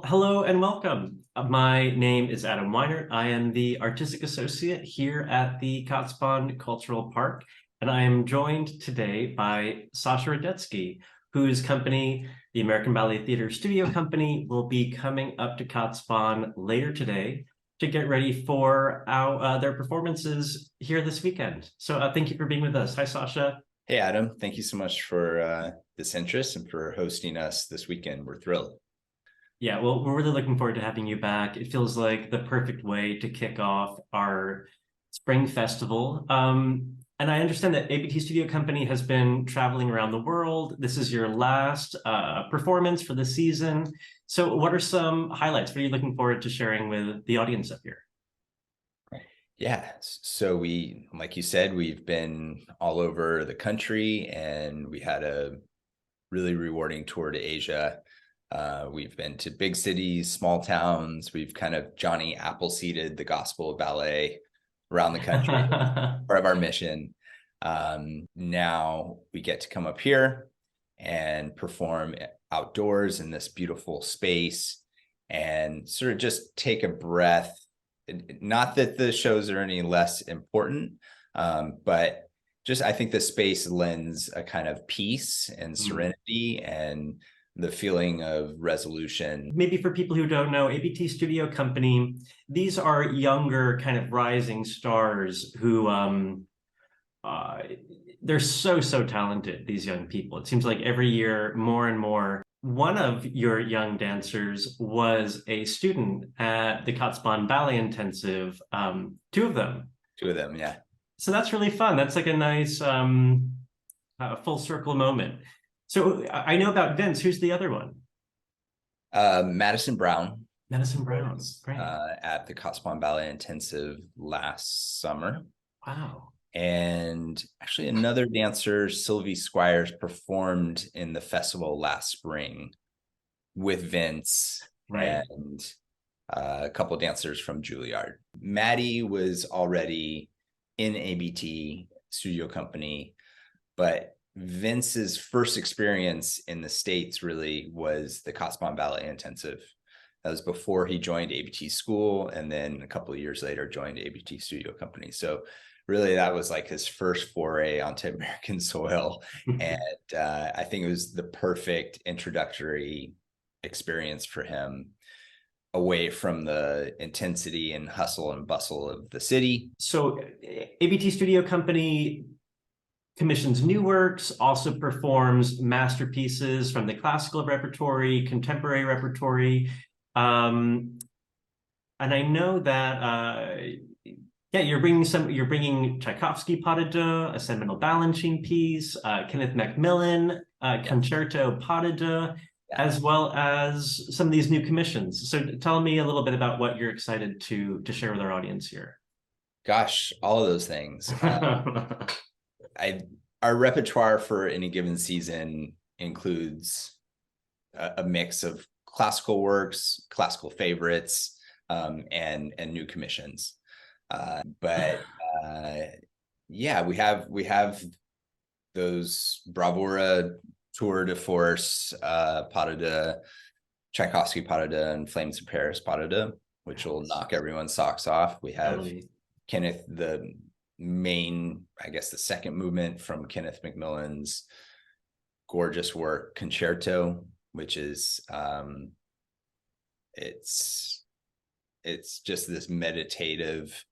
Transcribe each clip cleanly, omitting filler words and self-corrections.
Hello and welcome. My name is Adam Weiner. I am the Artistic Associate here at the Kaatsbaan Cultural Park, and I am joined today by Sasha Radetsky, whose company, the American Ballet Theatre Studio Company, will be coming up to Kaatsbaan later today to get ready for their performances here this weekend. So thank you for being with us. Hi, Sasha. Hey, Adam. Thank you so much for this interest and for hosting us this weekend. We're thrilled. Yeah, well, we're really looking forward to having you back. It feels like the perfect way to kick off our spring festival. And I understand that ABT Studio Company has been traveling around the world. This is your last performance for the season. So what are some highlights? What are you looking forward to sharing with the audience up here? Yeah, so like you said, we've been all over the country and we had a really rewarding tour to Asia. We've been to big cities, small towns. We've kind of Johnny Appleseeded the gospel of ballet around the country, part of our mission. Now we get to come up here and perform outdoors in this beautiful space and sort of just take a breath. Not that the shows are any less important, but just I think the space lends a kind of peace and serenity and the feeling of resolution. Maybe for people who don't know, ABT Studio Company, these are younger kind of rising stars who they're so talented, these young people. It seems like every year more and more. One of your young dancers was a student at the Kaatsbaan Ballet Intensive, two of them. Two of them, yeah. So that's really fun. That's like a nice full circle moment. So I know about Vince. Who's the other one? Madison Brown. Madison Brown. Great. At the Kaatsbaan Ballet Intensive last summer. Wow. And actually another dancer, Sylvie Squires, performed in the festival last spring with Vince and a couple of dancers from Juilliard. Maddie was already in ABT Studio Company, but Vince's first experience in the States really was the Kaatsbaan Ballet Intensive. That was before he joined ABT School, and then a couple of years later joined ABT Studio Company. So really that was like his first foray onto American soil. And I think it was the perfect introductory experience for him away from the intensity and hustle and bustle of the city. So ABT Studio Company commissions new works, also performs masterpieces from the classical repertory, contemporary repertory. And I know that yeah, you're bringing Tchaikovsky pas de deux, a seminal Balanchine piece, Kenneth Macmillan, Concerto pas de deux, as well as some of these new commissions. So tell me a little bit about what you're excited to share with our audience here. Gosh, all of those things. Our repertoire for any given season includes a mix of classical works, classical favorites, and new commissions. Yeah, we have those bravura tour de force, pas de deux, Tchaikovsky pas de deux, and Flames of Paris pas de deux, which will knock everyone's socks off. We have Kenneth, the main, I guess, the second movement from Kenneth Macmillan's gorgeous work, Concerto, which is it's just this meditative,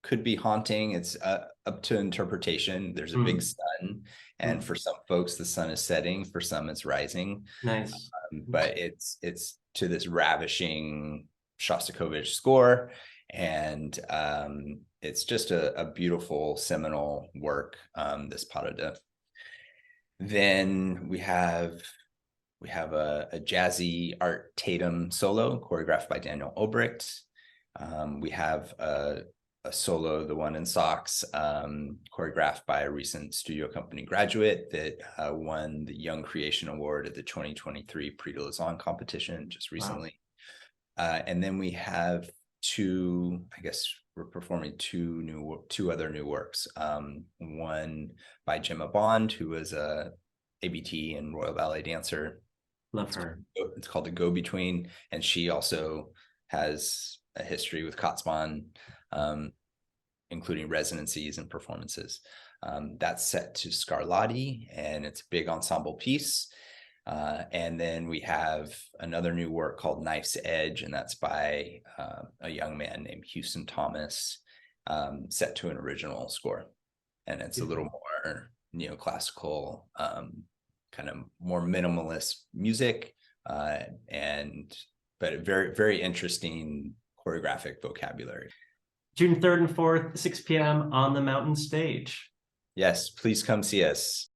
could be haunting. It's up to interpretation. There's a big sun, and for some folks the sun is setting, for some it's rising. Nice. But it's to this ravishing Shostakovich score, and it's just a beautiful seminal work, this pas de deux. Then we have a jazzy Art Tatum solo choreographed by Daniel Obrecht. We have a solo, the one in socks, choreographed by a recent Studio Company graduate that won the Young Creation Award at the 2023 Prix de Lausanne competition just recently. Wow. And then we have we're performing two other new works. One by Gemma Bond, who was a ABT and Royal Ballet dancer, Love her. It's called The Go-Between, and she also has a history with Kaatsbaan, including residencies and performances. That's set to Scarlatti, and it's a big ensemble piece. And then we have another new work called Knife's Edge, and that's by a young man named Houston Thomas, set to an original score. And it's a little more neoclassical, kind of more minimalist music, but very, very interesting choreographic vocabulary. June 3rd and 4th, 6 p.m. on the Mountain Stage. Yes, please come see us.